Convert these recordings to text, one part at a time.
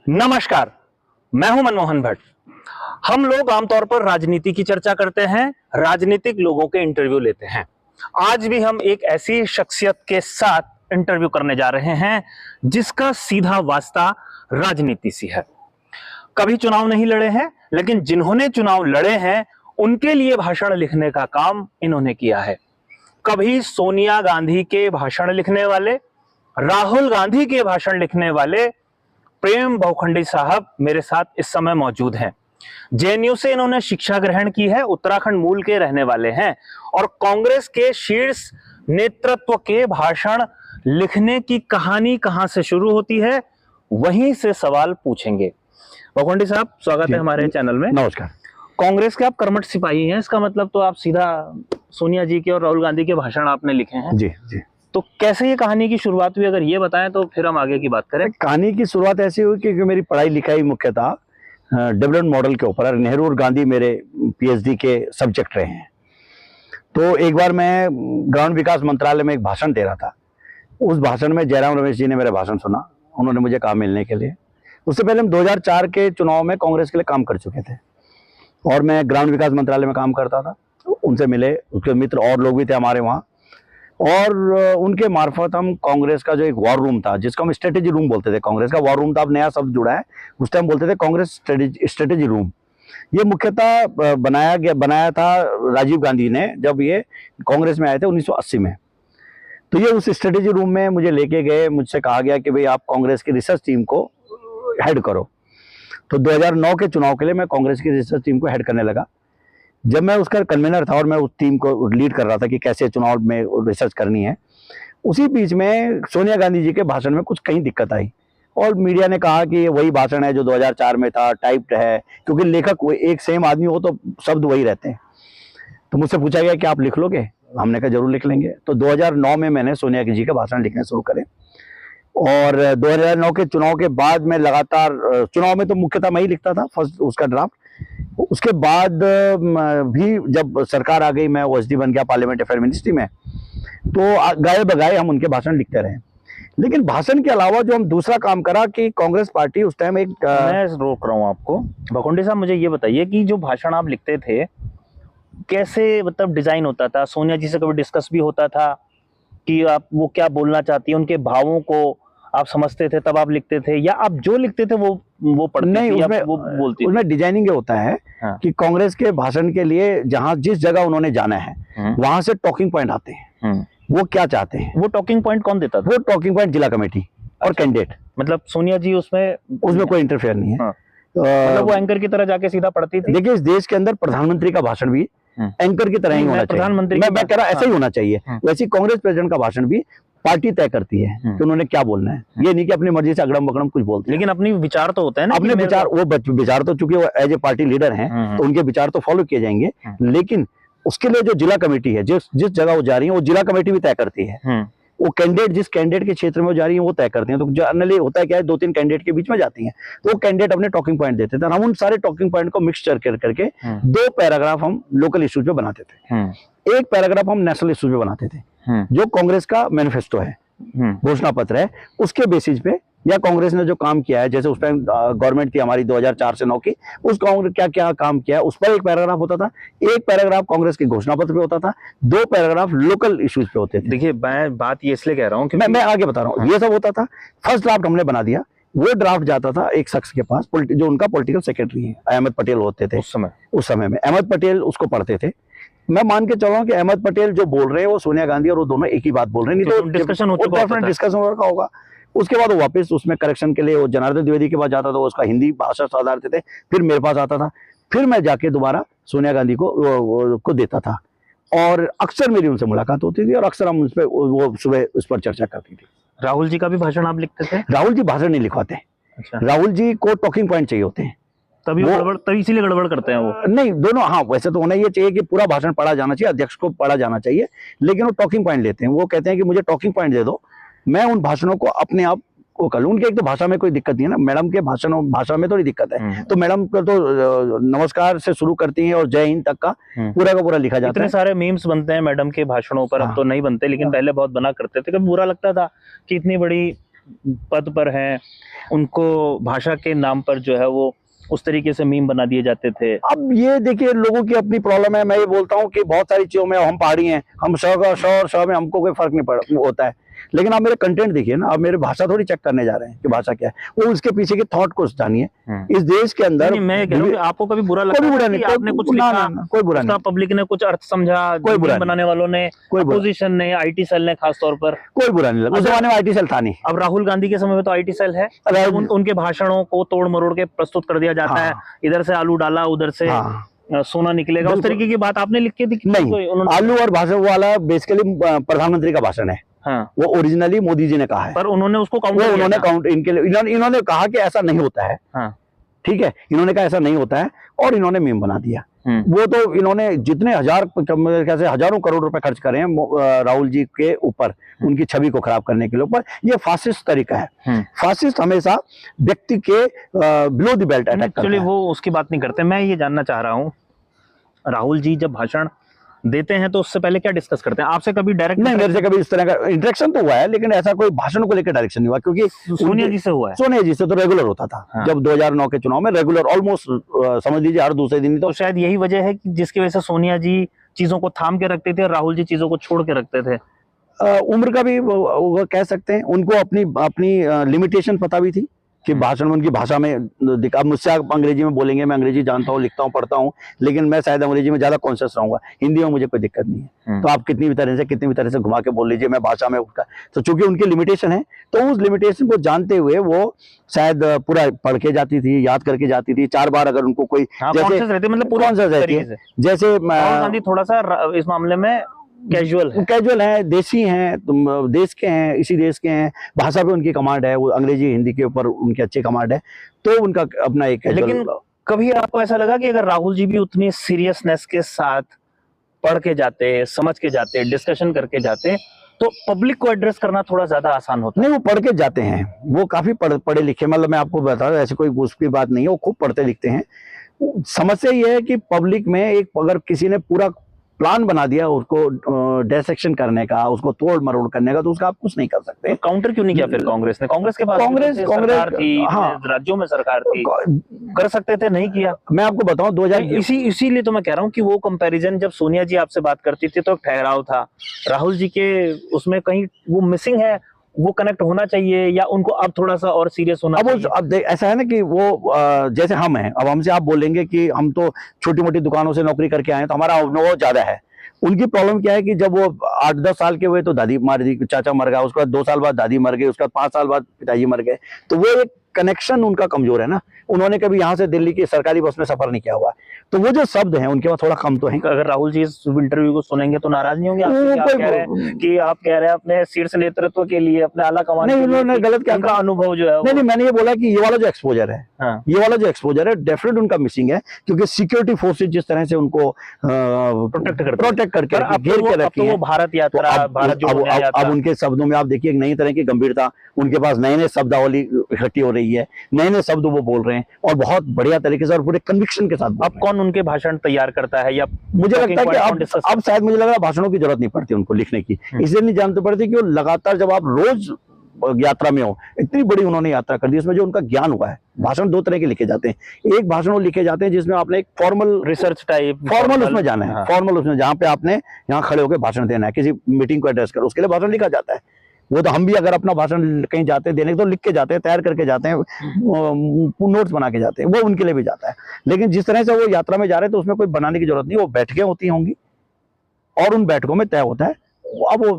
नमस्कार, मैं हूं मनमोहन भट्ट। हम लोग आमतौर पर राजनीति की चर्चा करते हैं, राजनीतिक लोगों के इंटरव्यू लेते हैं। आज भी हम एक ऐसी शख्सियत के साथ इंटरव्यू करने जा रहे हैं जिसका सीधा वास्ता राजनीति से है। कभी चुनाव नहीं लड़े हैं, लेकिन जिन्होंने चुनाव लड़े हैं उनके लिए भाषण लिखने का काम इन्होंने किया है। कभी सोनिया गांधी के भाषण लिखने वाले, राहुल गांधी के भाषण लिखने वाले प्रेम बहुखंडी साहब मेरे साथ इस समय मौजूद हैं। जेएनयू से इन्होंने शिक्षा ग्रहण की है, उत्तराखंड मूल के रहने वाले हैं और कांग्रेस के शीर्ष नेतृत्व के भाषण लिखने की कहानी कहां से शुरू होती है, वहीं से सवाल पूछेंगे। बहुखंडी साहब, स्वागत है हमारे चैनल में। नमस्कार। कांग्रेस के आप कर्मठ सिपाही हैं, इसका मतलब तो आप सीधा सोनिया जी के और राहुल गांधी के भाषण आपने लिखे हैं। जी जी। तो कैसे ये कहानी की शुरुआत हुई, अगर ये बताएं तो फिर हम आगे की बात करें। कहानी की शुरुआत ऐसी हुई कि मेरी पढ़ाई लिखाई मुख्यतः डेवलपमेंट मॉडल के ऊपर, नेहरू और गांधी मेरे पीएचडी के सब्जेक्ट रहे हैं। तो एक बार मैं ग्रामीण विकास मंत्रालय में एक भाषण दे रहा था। उस भाषण में जयराम रमेश जी ने मेरा भाषण सुना, उन्होंने मुझे कहा मिलने के लिए। उससे पहले हम 2004 के चुनाव में कांग्रेस के लिए काम कर चुके थे और मैं ग्रामीण विकास मंत्रालय में काम करता था। उनसे मिले, उसके मित्र और लोग भी थे हमारे वहाँ, और उनके मार्फत हम कांग्रेस का जो एक वॉर रूम था, जिसको हम स्ट्रेटेजी रूम बोलते थे, कांग्रेस का वॉर रूम था, अब नया शब्द जुड़ा है, उस टाइम बोलते थे कांग्रेस स्ट्रेटेजी रूम। ये मुख्यतः बनाया था राजीव गांधी ने जब ये कांग्रेस में आए थे 1980 में। तो ये उस स्ट्रेटेजी रूम में मुझे लेके गए, मुझसे कहा गया कि भाई आप कांग्रेस की रिसर्च टीम को हेड करो। तो 2009 के चुनाव के लिए मैं कांग्रेस की रिसर्च टीम को हेड करने लगा। जब मैं उसका कन्वीनर था और मैं उस टीम को लीड कर रहा था कि कैसे चुनाव में रिसर्च करनी है, उसी बीच में सोनिया गांधी जी के भाषण में कुछ कहीं दिक्कत आई और मीडिया ने कहा कि ये वही भाषण है जो 2004 में था, टाइप्ड है, क्योंकि लेखक एक सेम आदमी हो तो शब्द वही रहते हैं। तो मुझसे पूछा गया कि आप लिख लोगे? हमने कहा जरूर लिख लेंगे। तो 2009 में मैंने सोनिया जी के भाषण लिखने शुरू करे और 2009 के चुनाव के बाद मैं लगातार, चुनाव में तो मुख्यतः मैं ही लिखता था फर्स्ट उसका ड्राफ्ट। उसके बाद भी जब सरकार आ गई, मैं ओएसडी बन गया पार्लियामेंट अफेयर मिनिस्ट्री में, तो गाए बगाए हम उनके भाषण लिखते रहे। लेकिन भाषण के अलावा जो हम दूसरा काम करा कि कांग्रेस पार्टी उस टाइम एक मैं रोक रहा हूँ आपको। बहुखंडी साहब, मुझे ये बताइए कि जो भाषण आप लिखते थे कैसे, मतलब डिजाइन होता था? सोनिया जी से कभी डिस्कस भी होता था कि आप वो क्या बोलना चाहती है, उनके भावों को आप समझते थे तब आप लिखते थे, या आप जो लिखते थे वो पढ़ते नहीं, थे, उसमें वो बोलती थी? उसमें डिजाइनिंग होता है कि कांग्रेस के भाषण के लिए जहां जिस जगह उन्होंने जाना है वहां से टॉकिंग पॉइंट आते हैं, वो क्या चाहते हैं। वो टॉकिंग पॉइंट कौन देता था? वो टॉकिंग पॉइंट जिला कमेटी और कैंडिडेट। मतलब सोनिया जी उसमें कोई इंटरफेयर नहीं है। मतलब वो एंकर की तरह जाके सीधा पढ़ती थी? देखिए, इस देश के अंदर प्रधानमंत्र का भाषण भी एंकर की तरह ही होना चाहिए। प्रधानमंत्री मैं कह रहा ऐसा ही होना चाहिए। वैसे कांग्रेस प्रेसिडेंट का भाषण भी पार्टी तय करती है कि उन्होंने क्या बोलना है। ये नहीं कि अपनी मर्जी से अगड़म बगड़म कुछ बोलते हैं। लेकिन अपनी विचार तो होता है ना, अपने विचार, वो विचार तो चूंकि वो एज ए पार्टी लीडर हैं तो उनके विचार तो फॉलो किए जाएंगे। लेकिन उसके लिए जो जिला कमेटी है, जिस जगह वो जा रही है, वो जिला कमेटी भी तय करती है। वो कैंडिडेट जिस कैंडिडेट के क्षेत्र में वो जा रही है वो तय करते हैं। तो जनरली होता है क्या है, 2-3 कैंडिडेट के बीच में जाती हैं, तो वो कैंडिडेट अपने टॉकिंग पॉइंट देते थे। हम उन सारे टॉकिंग पॉइंट को मिक्सचर करके 2 पैराग्राफ हम लोकल इश्यूज पे बनाते थे, 1 पैराग्राफ हम नेशनल इश्यूज पे बनाते थे, जो कांग्रेस का मैनिफेस्टो है, घोषणा पत्र है, उसके बेसिस पे या कांग्रेस ने जो काम किया है, जैसे उस टाइम गवर्नमेंट थी हमारी 2004 से 9 की, उस कांग्रेस क्या क्या काम किया है उस पर 1 पैराग्राफ होता था। 1 पैराग्राफ कांग्रेस के घोषणा पत्र पे होता था, 2 पैराग्राफ लोकल इश्यूज पे होते थे। देखिए, मैं बात ये इसलिए कह रहा हूँ कि मैं आगे बता रहा हूँ। ये सब होता था। फर्स्ट ड्राफ्ट हमने बना दिया, वो ड्राफ्ट जाता था एक शख्स के पास, जो उनका पॉलिटिकल सेक्रेटरी है, अहमद पटेल होते थे उस समय में। अहमद पटेल उसको पढ़ते थे। मैं मान के चल रहा हूँ कि अहमद पटेल जो बोल रहे हैं वो सोनिया गांधी और वो दोनों एक ही बात बोल रहे हैं, नहीं तो डिस्कशन हो रखा होगा। उसके बाद वो वापस उसमें करेक्शन के लिए वो जनार्दन द्विवेदी के पास जाता था, उसका हिंदी भाषा सुधारते थे, फिर मेरे पास आता था, फिर मैं जाके दोबारा सोनिया गांधी को देता था और अक्सर मेरी उनसे मुलाकात होती थी और अक्सर हम वो सुबह उस पर चर्चा करती थी। राहुल जी का भी भाषण आप लिखते थे? राहुल जी भाषण नहीं लिखवाते। अच्छा। राहुल जी को टॉकिंग पॉइंट चाहिए होते हैं, तभी इसीलिए गड़बड़ करते हैं वो। नहीं, दोनों। हाँ, वैसे तो होना ये चाहिए कि पूरा भाषण पढ़ा जाना चाहिए, अध्यक्ष को पढ़ा जाना चाहिए, लेकिन वो टॉकिंग पॉइंट लेते हैं। वो कहते हैं कि मुझे टॉकिंग पॉइंट दे दो, मैं उन भाषणों को अपने आप को कर लूं। उनके एक तो भाषा में कोई दिक्कत नहीं है ना, मैडम के भाषा में थोड़ी दिक्कत है। तो मैडम को तो नमस्कार से शुरू करती हैं और जय हिंद तक का पूरा लिखा जाता है। इतने सारे मीम्स बनते हैं मैडम के भाषणों पर। अब तो नहीं बनते, लेकिन पहले बहुत बना करते थे। कभी बुरा लगता था कि इतनी बड़ी पद पर हैं, उनको भाषा के नाम पर जो है वो उस तरीके से मीम बना दिए जाते थे। अब ये देखिए लोगों की अपनी प्रॉब्लम है। मैं ये बोलता हूँ कि बहुत सारी चीजों में हम पहाड़ी हैं, हम श और श में हमको कोई फर्क नहीं पड़ होता है, लेकिन आप मेरे कंटेंट देखिए ना, आप मेरे भाषा थोड़ी चेक करने जा रहे हैं कि भाषा क्या है, वो उसके पीछे के थॉट को जानिए। इस देश के अंदर नहीं, मैं कह रहा हूं कि आपको कभी बुरा कोई लगा बुरा कि नहीं, आपने कुछ लिखा, कोई बुरा उसका नहीं, पब्लिक ने कुछ अर्थ समझा, कोई बुरा मीम बनाने वालों ने, कोई बुरा अपोजिशन ने, आईटी सेल ने खास तौर पर। कोई बुरा नहीं लगा। उस जमाने में आईटी सेल था नहीं। अब राहुल गांधी के समय में तो आईटी सेल है, उनके भाषणों को तोड़ मरोड़ के प्रस्तुत कर दिया जाता है, इधर से आलू डाला उधर से सोना निकलेगा, उस तरीके की बात आपने लिख के दी नहीं? आलू और भाषण वाला बेसिकली प्रधानमंत्री का भाषण है। हाँ, वो ओरिजिनली मोदी जी ने कहा है, पर उन्होंने उसको काउंट इनके लिए इन्होंने कहा कि ऐसा नहीं होता है। हाँ, ठीक है, इन्होंने कहा ऐसा नहीं होता है और इन्होंने मीम बना दिया। वो तो इन्होंने जितने कैसे हजारों करोड़ रुपए खर्च करे हैं राहुल जी के ऊपर, उनकी छवि को खराब करने के लिए ऊपर, ये फासिस्ट तरीका है। फासिस्ट हमेशा व्यक्ति के बिलो द बेल्ट अटैक करता है। वो उसकी बात नहीं करते। मैं ये जानना चाह रहा हूँ, राहुल जी जब भाषण देते हैं तो उससे पहले क्या डिस्कस करते हैं? आपसे कभी डायरेक्ट? नहीं, मेरे से कभी इस तरह का इंटरेक्शन तो हुआ है, लेकिन ऐसा कोई भाषण को लेकर डायरेक्शन नहीं हुआ, क्योंकि सोनिया जी से हुआ है। सोनिया जी से तो रेगुलर होता था। हाँ। जब 2009 के चुनाव में रेगुलर ऑलमोस्ट समझ लीजिए हर दूसरे दिन। तो शायद यही वजह है कि जिसकी वजह से सोनिया जी चीजों को थाम के रखते थे और राहुल जी चीजों को छोड़ के रखते थे। उम्र का भी वो कह सकते हैं, उनको अपनी लिमिटेशन पता भी थी कि भाषण में उनकी भाषा में अब मुझसे आप अंग्रेजी में बोलेंगे, मैं अंग्रेजी जानता हूँ, लिखता हूँ, पढ़ता हूँ, लेकिन मैं शायद अंग्रेजी में ज्यादा कॉन्शियस रहूंगा। हिंदी में मुझे कोई दिक्कत नहीं है, तो आप कितनी भी तरह से घुमा के बोल लीजिए, मैं भाषा में उसका तो चूंकि उनकी लिमिटेशन है, तो उस लिमिटेशन को जानते हुए वो शायद पूरा पढ़ के जाती थी, याद करके जाती थी 4 बार। अगर उनको कोई जैसे गांधी थोड़ा सा इस मामले में कैजुअल है, देसी हैं, तुम देश के हैं, इसी देश के हैं, भाषा पे उनकी कमांड है, वो अंग्रेजी हिंदी के ऊपर उनकी अच्छी कमांड है, तो उनका अपना एक। लेकिन कभी आपको ऐसा लगा कि अगर राहुल जी भी उतनी सीरियसनेस के साथ पढ़ के जाते, समझ के जाते, डिस्कशन करके जाते, तो पब्लिक को एड्रेस करना थोड़ा ज्यादा आसान होता? नहीं, वो पढ़ के जाते हैं, वो काफी पढ़े लिखे, मतलब मैं आपको बता रहा हूँ, ऐसी कोई उसकी बात नहीं है, वो खूब पढ़ते लिखते हैं। समस्या ये है कि पब्लिक में एक अगर किसी ने पूरा प्लान बना दिया उसको डिसेक्शन करने का, उसको तोड़ मरोड़ करने का, तो उसका आप कुछ नहीं कर सकते। तो काउंटर क्यों नहीं किया फिर कांग्रेस ने? कांग्रेस के पास कांग्रेस थी, हाँ, राज्यों में सरकार थी, कर सकते थे, नहीं किया। मैं आपको बताऊं 2000 इसीलिए तो मैं कह रहा हूँ कि वो कंपैरिजन जब सोनिया जी आपसे बात करती थी तो ठहराव था, राहुल जी के उसमें कहीं वो मिसिंग है, वो कनेक्ट होना चाहिए, या उनको अब थोड़ा सा और सीरियस होना चाहिए? अब ऐसा है ना कि वो जैसे हम हैं, अब हमसे आप बोलेंगे कि हम तो छोटी मोटी दुकानों से नौकरी करके आए, तो हमारा अनुभव ज्यादा है। उनकी प्रॉब्लम क्या है कि जब वो 8-10 साल के हुए तो दादी मर गई, चाचा मर गया, उसके बाद 2 साल बाद दादी मर गई, उसके बाद 5 साल बाद पिताजी मर गए, तो वो एक कनेक्शन उनका कमजोर है ना। उन्होंने कभी यहाँ से दिल्ली की सरकारी बस में सफर नहीं किया हुआ, तो वो जो शब्द हैं उनके पास थोड़ा कम तो है। अगर राहुल जी इस इंटरव्यू को सुनेंगे तो नाराज नहीं होंगे आप कह रहे हैं अपने शीर्ष नेतृत्व के लिए, अपने आला कमान? नहीं, उन्होंने गलत क्या कहा, अनुभव जो है नहीं, मैंने ये बोला कि ये वाला जो एक्सपोजर है, ये वाला जो एक्सपोजर है डेफिनेट उनका मिसिंग है, क्योंकि सिक्योरिटी फोर्सेज जिस तरह से उनको प्रोटेक्ट करके घेर के रखी है, भारत यात्रा, अब उनके शब्दों में आप देखिए एक नई तरह की गंभीरता, उनके पास नए नए शब्दावली इकट्ठी हो रही है, नए नए शब्द वो बोल रहे हैं और बहुत बढ़िया तरीके से और पूरे कन्विक्शन के साथ। अब कौन उनके भाषण तैयार करता है? या मुझे लगता है कि अब शायद मुझे लग रहा है भाषणों की जरूरत नहीं पड़ती उनको लिखने की, इसलिए नहीं जानते पड़ती कि वो लगातार जब आप रोज यात्रा में हो, इतनी बड़ी उन्होंने यात्रा कर दी, उसमें जो उनका ज्ञान हुआ है। भाषण 2 तरह के लिखे जाते हैं, एक भाषण वो लिखे जाते हैं जिसमें आपने एक फॉर्मल रिसर्च टाइप फॉर्मल उसमें जाना है, फॉर्मल उसमें जहाँ पे आपने यहाँ खड़े होकर भाषण देना है, किसी मीटिंग को एड्रेस कर, उसके लिए भाषण लिखा जाता है। वो तो हम भी अगर अपना भाषण कहीं जाते हैं देने तो लिख के जाते हैं, तैयार करके जाते हैं, नोट्स बना के जाते हैं, वो उनके लिए भी जाता है। लेकिन जिस तरह से वो यात्रा में जा रहे हैं तो उसमें कोई बनाने की जरूरत नहीं, वो बैठकें होती होंगी और उन बैठकों में तय होता है। अब वो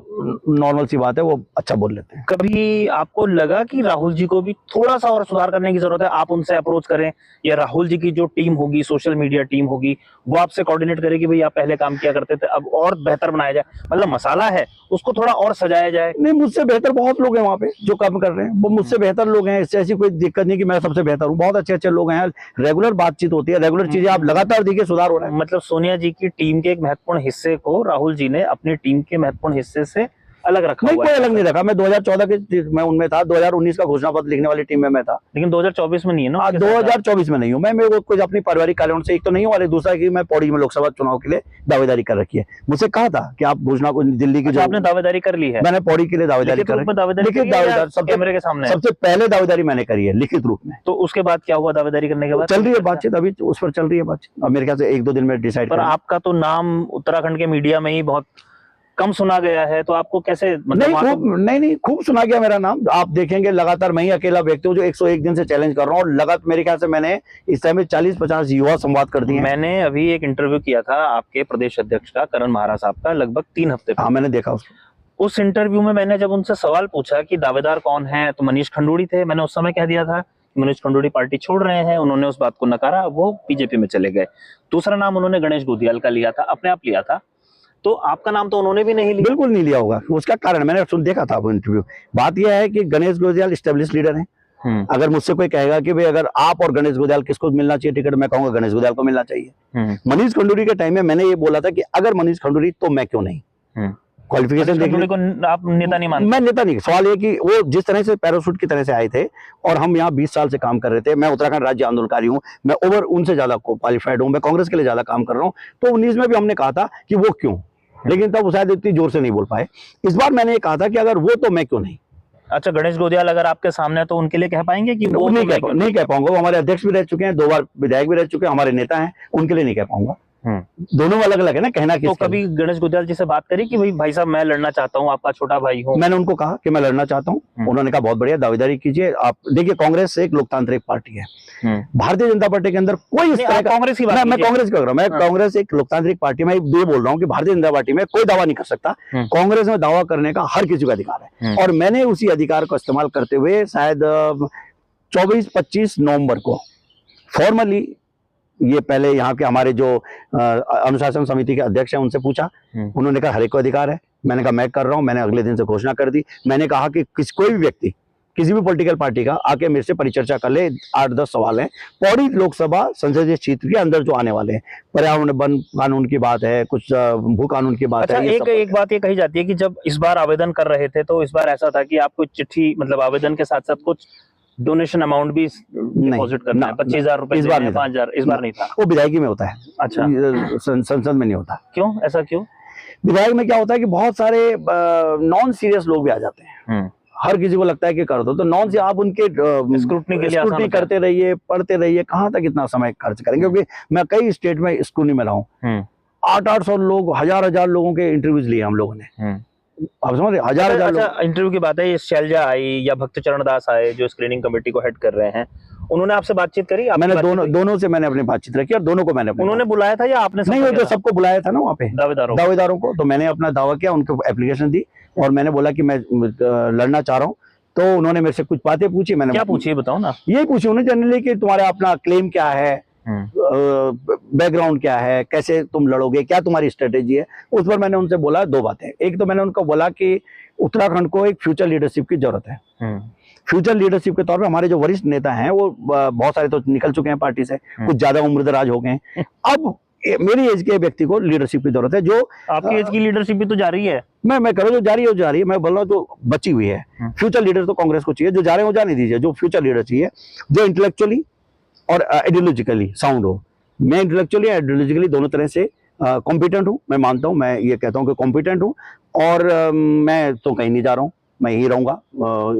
नॉर्मल सी बात है, वो अच्छा बोल लेते हैं। कभी आपको लगा कि राहुल जी को भी थोड़ा सा और सुधार करने की जरूरत है, आप उनसे अप्रोच करें, या राहुल जी की जो टीम होगी, सोशल मीडिया टीम होगी, वो आपसे कोऑर्डिनेट करे कि भाई आप पहले काम किया करते थे, अब और बेहतर बनाया जाए, मतलब मसाला है उसको थोड़ा और सजाया जाए? नहीं, मुझसे बेहतर बहुत लोग हैं वहाँ पे जो काम कर रहे हैं, वो मुझसे बेहतर लोग हैं, इससे ऐसी कोई दिक्कत नहीं कि मैं सबसे बेहतर हूँ, बहुत अच्छे अच्छे लोग हैं, रेगुलर बातचीत होती है, रेगुलर चीजें आप लगातार देखिए सुधार हो रहा है। मतलब सोनिया जी की टीम के एक महत्वपूर्ण हिस्से को राहुल जी ने अपनी टीम के महत्वपूर्ण हिस्से से अलग रखा नहीं, हुआ कोई है? अलग नहीं रखा। मैं 2014 के मैं उनमें था, 2019 का घोषणा पत्र लिखने वाली टीम में मैं था। लेकिन 2024 में नहीं है ना? हाँ, उनके साथ? 2024 में नहीं हूँ मैं। मेरे को कुछ अपनी पारिवारिक कारणों से एक तो नहीं हूँ, और दूसरा कि मैं पौड़ी में लोकसभा चुनाव के लिए दावेदारी कर रखी है। मुझसे कहा था कि आप घोषणा को दिल्ली की अच्छा, जो आपने दावेदारी कर ली है? मैंने पौड़ी के लिए दावेदारी लिखित कर रूप में रखी है। दावेदारी लिखित करी है या दावेदारी कैमरे के सामने? सबसे पहले दावेदारी मैंने करी है लिखित रूप में। तो उसके बाद क्या हुआ दावेदारी करने के बाद? चल रही है बातचीत, अभी उस पर चल रही है बातचीत। अब मेरे ख्याल से 1-2 दिन में डिसाइड पर करेंगे। आपका तो नाम उत्तराखंड के मीडिया में ही बहुत कम सुना गया है, तो आपको कैसे नहीं, खूब सुना गया मेरा नाम। आप देखेंगे लगातार मैं ही अकेला व्यक्ति हूँ जो 101 दिन से चैलेंज कर रहा हूँ, और लगातार मेरे ख्याल से मैंने इस टाइम में 40-50 युवा संवाद कर दिए हैं। मैंने अभी एक इंटरव्यू किया था आपके प्रदेश अध्यक्ष का, करण महारा साहब का, लगभग 3 हफ्ते हाँ, मैंने देखा उसको। उस इंटरव्यू में मैंने जब उनसे सवाल पूछा कि दावेदार कौन है, तो मनीष खंडूड़ी थे। मैंने उस समय कह दिया था कि मनीष खंडूड़ी पार्टी छोड़ रहे हैं। उन्होंने उस बात को नकारा, वो बीजेपी में चले गए। दूसरा नाम उन्होंने गणेश गोदियाल का लिया था, अपने आप लिया था। तो आपका नाम तो उन्होंने भी नहीं लिया? बिल्कुल नहीं लिया होगा। उसका कारण मैंने देखा था वो इंटरव्यू। बात यह है कि गणेश गोदियाल स्टेब्लिश लीडर हैं। अगर मुझसे कोई कहेगा कि भाई अगर आप और गणेश गोदियाल किसको मिलना चाहिए टिकट, मैं कहूंगा गणेश गोदियाल को मिलना चाहिए। मनीष खंडूड़ी के टाइम में मैंने ये बोला था कि अगर मनीष खंडूड़ी तो मैं क्यों नहीं। क्वालिफिकेशन देखने को आप नेता नहीं मानते? मैं नेता नहीं। सवाल ये कि वो जिस तरह से पैराशूट की तरह से आए थे, और हम यहाँ 20 साल से काम कर रहे थे। मैं उत्तराखंड राज्य आंदोलनकारी हूँ, मैं ओवर उनसे ज्यादा क्वालिफाइड हूँ, मैं कांग्रेस के लिए ज्यादा काम कर रहा हूँ। तो 19 में भी हमने कहा था कि वो क्यों, लेकिन तब शायद इतनी जोर से नहीं बोल पाए। इस बार मैंने ये कहा था कि अगर वो तो मैं क्यों नहीं। अच्छा, गणेश गोदियाल अगर आपके सामने है तो उनके लिए कह पाएंगे कि वो नहीं कह पाऊंगा। वो हमारे अध्यक्ष भी रह चुके हैं, 2 बार विधायक भी रह चुके हैं, हमारे नेता हैं, उनके लिए नहीं कह पाऊंगा। दोनों अलग अलग है ना, कहना तो कभी गणेश गोदियाल जी से बात करी कि भाई साहब मैं लड़ना चाहता हूँ, आपका छोटा भाई हूँ? मैंने उनको कहा कि मैं लड़ना चाहता हूँ। उन्होंने कहा बहुत बढ़िया, दावेदारी कीजिए। आप देखिए, कांग्रेस एक लोकतांत्रिक पार्टी है। भारतीय जनता पार्टी के अंदर कोई इस तरह का, कांग्रेस की बात, मैं कांग्रेस कर रहा हूँ। मैं कांग्रेस एक लोकतांत्रिक पार्टी में ये बोल रहा हूँ कि भारतीय जनता पार्टी में कोई दावा नहीं कर सकता। कांग्रेस में दावा करने का हर किसी का अधिकार है, और मैंने उसी अधिकार को इस्तेमाल करते हुए शायद 24-25 नवंबर को फॉर्मली, ये पहले यहाँ के हमारे जो अनुशासन समिति के अध्यक्ष हैं उनसे पूछा। उन्होंने कहा हर एक को अधिकार है। मैंने कहा मैं कर रहा हूँ। मैंने अगले दिन से घोषणा कर दी। मैंने कहा कि कोई भी व्यक्ति किसी भी पॉलिटिकल पार्टी का आके मेरे से परिचर्चा कर ले। 8-10 सवाल हैं पौड़ी लोकसभा संसदीय क्षेत्र के अंदर जो आने वाले हैं। पर्यावरण वन कानून की बात है, कुछ भू कानून की बात है। एक बात ये कही जाती है कि जब इस बार आवेदन कर रहे थे तो इस बार ऐसा था कि आपको चिट्ठी, मतलब आवेदन के साथ साथ कुछ डोनेशन अमाउंट भी डिपॉजिट करना है, 25,000 रुपए, इस बार नहीं, 5,000। इस बार नहीं था। वो विधायकी में होता है। अच्छा, संसद में नहीं होता। क्यों, ऐसा क्यों? विधायक में क्या होता है कि बहुत सारे नॉन सीरियस लोग भी आ जाते हैं। हर किसी को लगता है कि कर दो, तो नॉन से आप उनके स्क्रूटनी करते रहिए, पढ़ते रहिए। कहाँ तक इतना समय खर्च करेंगे, क्योंकि मैं कई स्टेट में स्क्रूटनी में रहा हूँ। 800 लोग, 1000 लोगों के इंटरव्यूज लिए हम लोगों ने। आप समझ रहे, 1000 लोग। इंटरव्यू की बात है, ये शैलजा आई या भक्त चरण दास आए जो स्क्रीनिंग कमेटी को हेड कर रहे हैं, उन्होंने आपसे बातचीत करी? मैंने दोनों से मैंने अपनी बातचीत रखी, और दोनों को मैंने उन्होंने बुलाया था या आपने? नहीं, तो सबको बुलाया था ना वहाँ पे, दावेदारों को। तो मैंने अपना दावा किया, उनको एप्लीकेशन दी, और मैंने बोला कि मैं लड़ना चाह रहा हूँ। तो उन्होंने मेरे से कुछ बातें पूछी। मैंने क्या पूछी, बताओ ना। यही पूछी उन्होंने जनरली कि तुम्हारा अपना क्लेम क्या है, बैकग्राउंड क्या है, कैसे तुम लड़ोगे, क्या तुम्हारी स्ट्रेटेजी है। उस पर मैंने उनसे बोला 2 बातें। एक तो मैंने उनको बोला कि उत्तराखंड को एक फ्यूचर लीडरशिप की जरूरत है। फ्यूचर लीडरशिप के तौर पे हमारे जो वरिष्ठ नेता हैं वो बहुत सारे तो निकल चुके हैं पार्टी से, कुछ ज्यादा उम्रदराज हो गए हैं। अब मेरी एज के व्यक्ति को लीडरशिप की जरूरत है। जो आपकी एज की लीडरशिप भी तो जा रही है। मैं कह रहा हूँ जो जा रही है। मैं बोल रहा हूँ जो बची हुई है, फ्यूचर लीडर तो कांग्रेस को चाहिए। जो जा रहे हैं वो जाने दीजिए। जो फ्यूचर लीडर चाहिए, जो इंटेलेक्चुअली और आइडियोलॉजिकली साउंड हो। मैं इंटेलेक्चुअली आइडियोलॉजिकली दोनों तरह से कॉम्पिटेंट हूँ। मैं मानता हूँ, मैं ये कहता हूँ कि कॉम्पिटेंट हूँ, और मैं तो कहीं नहीं जा रहा हूँ, मैं यही रहूंगा।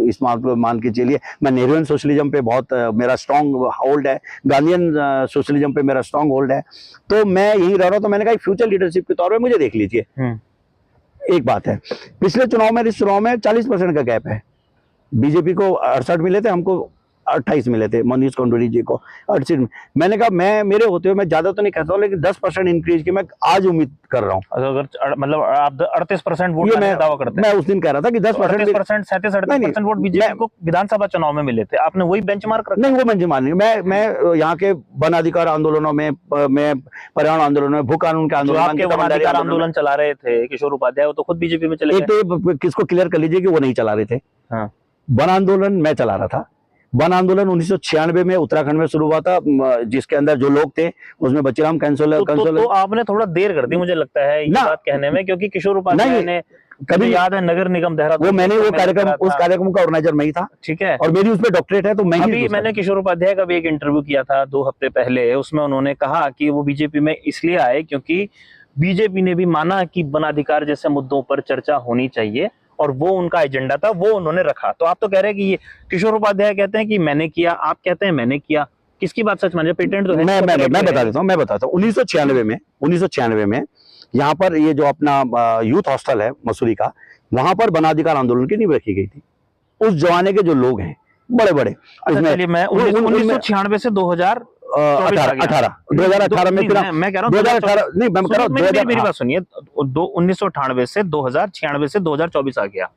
इस बात को मान के चलिए, मैं नेहरूवियन सोशलिज्म पे बहुत मेरा स्ट्रांग होल्ड है, गांधीयन सोशलिज्म पे मेरा स्ट्रांग होल्ड है, तो मैं यही रह रहा हूँ। तो मैंने कहा फ्यूचर लीडरशिप के तौर पे मुझे देख लीजिए। एक बात है, पिछले चुनाव में, इस चुनाव में 40% का गैप है। बीजेपी को 68 मिले थे, हमको 28 मिले थे, मनीष खंडूड़ी जी को 68। मैंने कहा मेरे होते हुए मैं ज्यादा तो नहीं कहता हूँ, लेकिन 10% इंक्रीज की मैं आज उम्मीद कर रहा हूँ। अगर मतलब आप 38% वोट का दावा करते हैं। मैं उस दिन कह रहा था कि 10%, 37-38% वोट बीजेपी को विधानसभा चुनाव में मिले थे। आपने वही बेंचमार्क रखा? नहीं, वो बेंचमार्क नहीं। मैं यहाँ के वन अधिकार आंदोलनों में, पर्यावरण आंदोलन में, भू कानून के आंदोलन चला रहे थे किशोर उपाध्याय, वो तो खुद बीजेपी में चले गए। तो किसको क्लियर कर लीजिए कि वो नहीं चला रहे थे। वन आंदोलन मैं चला रहा था, वन आंदोलन 1996 में उत्तराखंड में शुरू हुआ था, जिसके अंदर जो लोग थे उसमें बच्चीराम तो आपने थोड़ा देर कर दी मुझे लगता है ये बात कहने में, क्योंकि किशोर उपाध्याय ने कभी याद है नगर निगम देहरादून, वो मैंने वो कार्यक्रम, उस कार्यक्रम का ऑर्गेनाइजर मैं ही था, ठीक है, और मेरी उसमें डॉक्टरेट है, तो मैं अभी मैंने किशोर उपाध्याय का भी एक इंटरव्यू किया था 2 हफ्ते पहले, उसमें उन्होंने कहा कि वो बीजेपी में इसलिए आए क्योंकि बीजेपी ने भी माना कि वनाधिकार जैसे मुद्दों पर चर्चा होनी चाहिए और वो उनका एजेंडा था, वो उन्होंने रखा। तो आप तो कह रहे हैं कि ये किशोर उपाध्याय कहते हैं कि मैंने किया, आप कहते हैं मैंने किया, किसकी बात सच मानिए? पेटेंट तो है। मैं बताता हूँ 1996 में यहाँ पर ये जो अपना यूथ हॉस्टल है मसूरी का, वहां पर वनाधिकार आंदोलन की नींव रखी गई थी। उस जमाने के जो लोग हैं बड़े बड़े, चलिए मैं 1996 से 2018 में, मैं कह रहा हूँ 2018 नहीं, मैं कह रहा हूँ मेरी बात सुनिए, 1998 से 2096 से 2024 आ गया,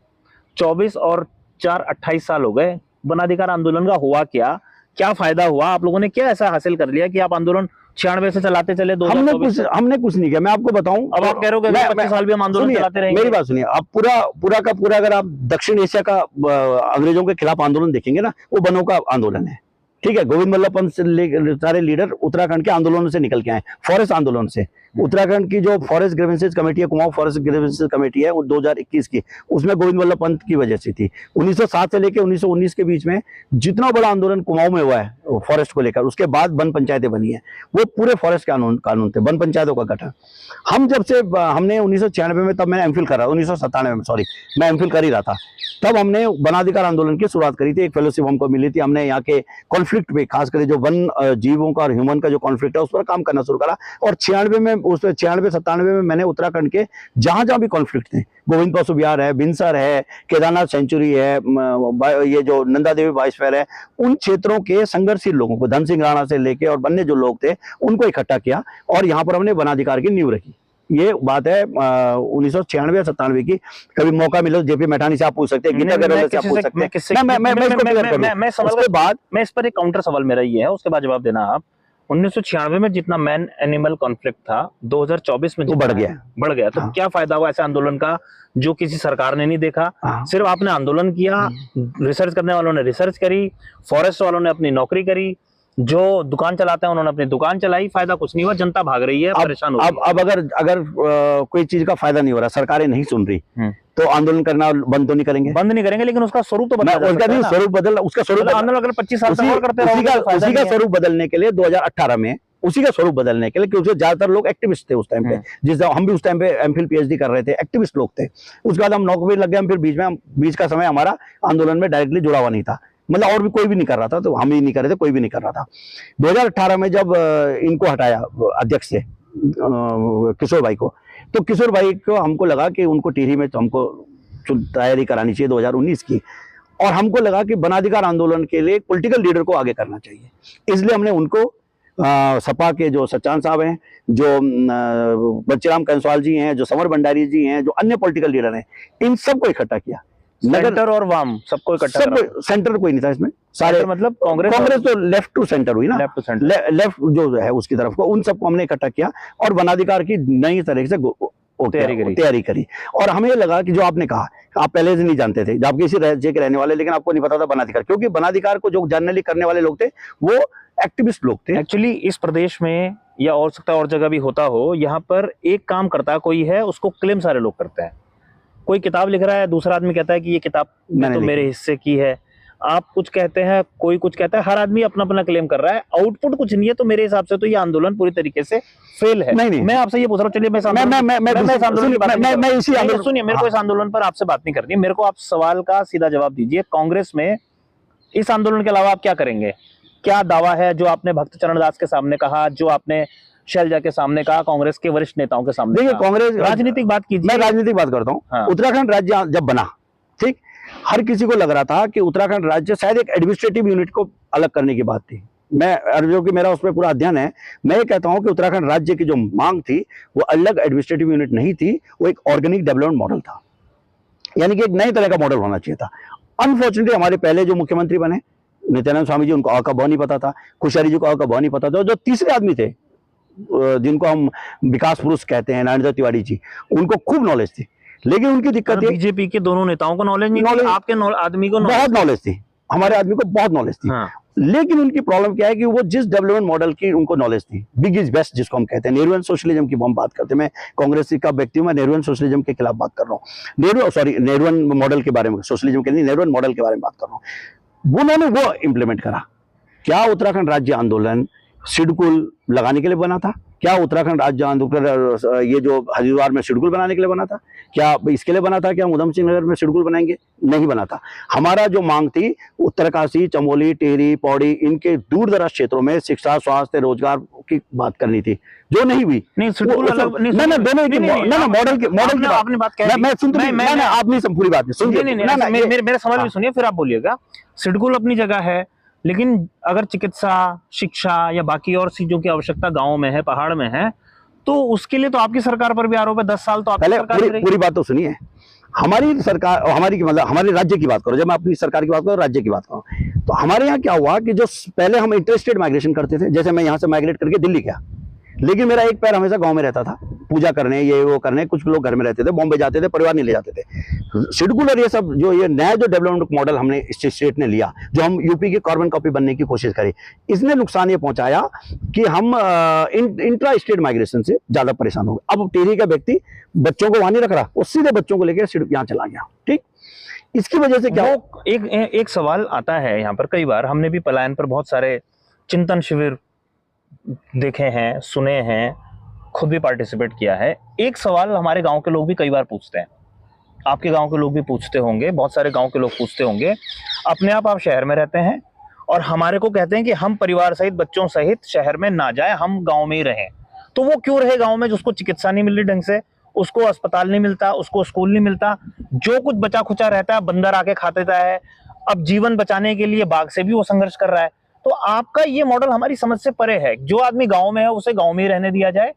24 और 4 28 साल हो गए। वनाधिकार आंदोलन का हुआ क्या, क्या फायदा हुआ? आप लोगों ने क्या ऐसा हासिल कर लिया कि आप आंदोलन 96 से चलाते चले? हमने कुछ नहीं किया, मैं आपको बताऊं। अब आप कह रहे हो कि 25 साल भी हम आंदोलन चलाते रहेंगे। मेरी बात सुनिए, आप पूरा का पूरा अगर आप दक्षिण एशिया का अंग्रेजों के खिलाफ आंदोलन देखेंगे ना, वो वनों का आंदोलन है, ठीक है। गोविंद वल्लभ पंत से सारे लीडर उत्तराखंड के आंदोलनों से निकल के आए, फॉरेस्ट आंदोलन से। उत्तराखंड की जो फॉरेस्ट ग्रीवेंसेस कमेटी है, कुमाऊं फॉरेस्ट ग्रीवेंसेस कमेटी है, वो 2021 की, उसमें गोविंद वल्लभ पंत की वजह से थी। 1907 से लेकर 1919 के बीच में जितना बड़ा आंदोलन कुमाऊं में हुआ है फॉरेस्ट को लेकर, उसके बाद वन पंचायतें बनी है, वो पूरे फॉरेस्ट कानून थे, वन पंचायतों का गठन। हम जब से हमने 1996 में, तब मैं एमफिल कर रहा था, 1997 में, सॉरी, मैं एमफिल कर ही रहा था, तब हमने वनाधिकार आंदोलन की शुरुआत करी थी। एक फेलोशिप हमको मिली थी, हमने यहाँ के कॉन्फ्लिक्ट पे, खासकर जो वन जीवों का और ह्यूमन का जो कॉन्फ्लिक्ट है, उस पर काम करना शुरू करा। और 96 में, उसमें 96-97 में मैंने उत्तराखंड के जहां जहां भी कॉन्फ्लिक्ट थे, गोविंद पशु विहार है, बिनसर है, केदारनाथ सेंचुरी है, ये जो नंदा देवी बायोस्फीयर है, उन क्षेत्रों के संघर्षशील लोगों को, धन सिंह राणा से लेके और अन्य जो लोग थे, उनको इकट्ठा किया और यहाँ पर हमने वनाधिकार की नींव रखी। ये बात है 1996 या 97 की। कभी मौका मिले तो जेपी मैठानी से आप पूछ सकते हैं, गीता गहलोत से आप पूछ सकते हैं। मैं इस पर एक काउंटर सवाल मेरा ये है, उसके बाद जवाब देना आप। 1996 में जितना मैन एनिमल कॉन्फ्लिक्ट था, 2024 में बढ़ गया। तो क्या फायदा हुआ ऐसे आंदोलन का जो किसी सरकार ने नहीं देखा? सिर्फ आपने आंदोलन किया, रिसर्च करने वालों ने रिसर्च करी, फॉरेस्ट वालों ने अपनी नौकरी करी, जो दुकान चलाते हैं उन्होंने अपनी दुकान चलाई, फायदा कुछ नहीं हुआ, जनता भाग रही है, परेशान हो रही है। अब अगर कोई चीज का फायदा नहीं हो रहा, सरकारें नहीं सुन रही, तो आंदोलन करना बंद तो नहीं करेंगे, लेकिन उसका स्वरूप तो बदला, उसका स्वरूप आंदोलन अगर 25 साल और करते रहोगे, उसी का स्वरूप बदलने के लिए 2018 में, उसी का स्वरूप बदलने के लिए, क्योंकि ज्यादातर लोग एक्टिविस्ट थे उस टाइम पे, जिस हम भी उस टाइम पे एमफिल पीएचडी कर रहे थे, एक्टिविस्ट लोग थे। उसके बाद हम नौकरी लग गए, हम फिर बीच का समय हमारा आंदोलन में डायरेक्टली जुड़ा हुआ नहीं था, मतलब और भी कोई भी नहीं कर रहा था, तो हम ही नहीं कर रहे थे, कोई भी नहीं कर रहा था। 2018 में जब इनको हटाया अध्यक्ष से, किशोर भाई को, तो किशोर भाई को हमको लगा कि उनको टिहरी में तो हमको तैयारी करानी चाहिए 2019 की, और हमको लगा कि वनाधिकार आंदोलन के लिए पॉलिटिकल लीडर को आगे करना चाहिए, इसलिए हमने उनको सपा के जो सच्चान साहब हैं, जो बच्चीराम कंसवाल जी हैं, जो समर भंडारी जी हैं, जो अन्य पॉलिटिकल लीडर हैं, इन सबको इकट्ठा किया। सेंटर और वाम सबको इकट्ठा, सेंटर कोई नहीं था इसमें, सारे मतलब कांग्रेस तो लेफ्ट टू सेंटर हुई ना, लेफ्ट जो है उसकी तरफ को, उन सबको हमने इकट्ठा किया और वनाधिकार की नई तरीके से तैयारी करी। और हमें लगा कि जो आपने कहा, आप पहले से नहीं जानते थे, आप किसी राज्य के रहने वाले, लेकिन आपको नहीं पता था वनाधिकार, क्योंकि वनाधिकार को जो जनरली करने वाले लोग थे वो एक्टिविस्ट लोग थे। एक्चुअली इस प्रदेश में या और सकता और जगह भी होता हो, यहाँ पर एक काम करता कोई है, उसको क्लेम सारे लोग करते हैं। कोई किताब लिख रहा है, दूसरा आदमी कहता है कि ये किताब तो मेरे हिस्से की है, आप कुछ कहते हैं, कोई कुछ कहता है, हर आदमी अपना अपना क्लेम कर रहा है, आउटपुट कुछ नहीं है। तो मेरे हिसाब से तो ये आंदोलन पूरी तरीके से फेल है। नहीं। मैं आपसे ये पूछ रहा हूँ, चलिए मैं सुनिए, मेरे को इस आंदोलन पर आपसे बात नहीं करनी, मेरे को आप सवाल का सीधा जवाब दीजिए। कांग्रेस में इस आंदोलन के अलावा आप क्या करेंगे? क्या दावा है जो आपने भक्त चरण दास के सामने कहा, जो आपने शैलजा के सामने कहा, कांग्रेस के वरिष्ठ नेताओं के सामने? देखिए, कांग्रेस, राजनीतिक बात कीजिए। मैं राजनीतिक बात करता हूँ। हाँ। उत्तराखंड राज्य जब बना, ठीक, हर किसी को लग रहा था कि उत्तराखंड राज्य शायद एक एडमिनिस्ट्रेटिव यूनिट को अलग करने की बात थी। मैं, जो कि मेरा उसमें पूरा अध्ययन है, मैं ये कहता हूं कि उत्तराखंड राज्य की जो मांग थी वो अलग एडमिनिस्ट्रेटिव यूनिट नहीं थी, वो एक ऑर्गेनिक डेवलपमेंट मॉडल था, यानी कि एक नए तरह का मॉडल होना चाहिए था। अनफॉर्चुनेटली हमारे पहले जो मुख्यमंत्री बने नित्यानंद स्वामी जी, उनको आ का ब नहीं पता था, खुशहारी जी को आ का ब नहीं पता था। जो तीसरे आदमी थे जिनको हम विकास पुरुष कहते हैं, नारायण तिवारी जी, उनको खूब नॉलेज थी, लेकिन उनकी दिक्कत है बीजेपी के दोनों नेताओं को नॉलेज नहीं, आपके आदमी को बहुत नॉलेज थी। हमारे आदमी को बहुत नॉलेज थी। हाँ। लेकिन उनकी प्रॉब्लम क्या है कि वो जिस डेवलपमेंट मॉडल की उनको नॉलेज थी, बिग इज बेस्ट जिसको हम कहते हैं, नेहरूवियन सोशलिज्म की हम बात करते हैं। मैं कांग्रेस का व्यक्ति हूं, मैं नेहरूवियन सोशलिज्म के खिलाफ बात कर रहा हूँ। नेहरूवियन मॉडल के बारे में, सोशलिज्म के नहीं, नेहरूवियन मॉडल के बारे में बात कर रहा हूँ। उन्होंने वो इंप्लीमेंट करा। क्या उत्तराखंड राज्य आंदोलन शेड्यूल लगाने के लिए बना था? क्या उत्तराखंड राज्य आंदोलन ये जो हरिद्वार में शेड्यूल बनाने के लिए बना था? क्या इसके लिए बना था कि हम उधम सिंह नगर में शेड्यूल बनाएंगे? नहीं बना था। हमारा जो मांग थी उत्तरकाशी, चमोली, टिहरी, पौड़ी, इनके दूर दराज क्षेत्रों में शिक्षा, स्वास्थ्य, रोजगार की बात करनी थी, जो नहीं हुई। नहीं, शेड्यूल अलग नहीं, ना दोनों की ना मॉडल की आपने बात कह दी। मैं सुन ना आप नहीं पूरी बात नहीं सुनिए ना, मेरा सवाल भी सुनिए फिर आप बोलिएगा। शेड्यूल अपनी जगह है, लेकिन अगर चिकित्सा, शिक्षा या बाकी और चीजों की आवश्यकता गाँव में है, पहाड़ में है, तो उसके लिए तो आपकी सरकार पर भी आरोप है। 10 साल तो आपकी सरकार पहले पूरी बात तो सुनिए। हमारी सरकार, हमारी मतलब हमारे राज्य की बात करो, जब मैं अपनी सरकार की बात करूं, राज्य की बात करूं, तो हमारे यहाँ क्या हुआ कि जो पहले हम इंटरस्टेट माइग्रेशन करते थे, जैसे मैं यहाँ से माइग्रेट करके दिल्ली गया, लेकिन मेरा एक पैर हमेशा गांव में रहता था, पूजा करने, ये वो करने। कुछ लोग घर में रहते थे, बॉम्बे जाते थे, परिवार नहीं ले जाते थे। शेड्यूल और ये सब जो ये नया जो डेवलपमेंट मॉडल हमने स्टेट ने लिया, जो हम यूपी की कार्बन कॉपी बनने की कोशिश करी, इसने नुकसान ये पहुंचाया कि हम इंट्रा स्टेट माइग्रेशन से ज्यादा परेशान हो गए। अब टिहरी का व्यक्ति बच्चों को वहां नहीं रख रहा, वो सीधे बच्चों को लेकर यहाँ चला गया। ठीक, इसकी वजह से क्या एक सवाल आता है यहाँ पर। कई बार हमने भी पलायन पर बहुत सारे चिंतन शिविर देखे हैं, सुने हैं, खुद भी पार्टिसिपेट किया है। एक सवाल हमारे गांव के लोग भी कई बार पूछते हैं, आपके गांव के लोग भी पूछते होंगे, बहुत सारे गांव के लोग पूछते होंगे। अपने आप शहर में रहते हैं और हमारे को कहते हैं कि हम परिवार सहित, बच्चों सहित शहर में ना जाए, हम गांव में ही रहें। तो वो क्यों रहे गांव में, जिसको चिकित्सा नहीं मिल रही ढंग से, उसको अस्पताल नहीं मिलता, उसको स्कूल नहीं मिलता, जो कुछ बचा खुचा रहता है बंदर आके खा देता है। अब जीवन बचाने के लिए बाघ से भी वो संघर्ष कर रहा है। तो आपका ये मॉडल हमारी समझ से परे है। जो आदमी गांव में है उसे गांव में ही रहने दिया जाए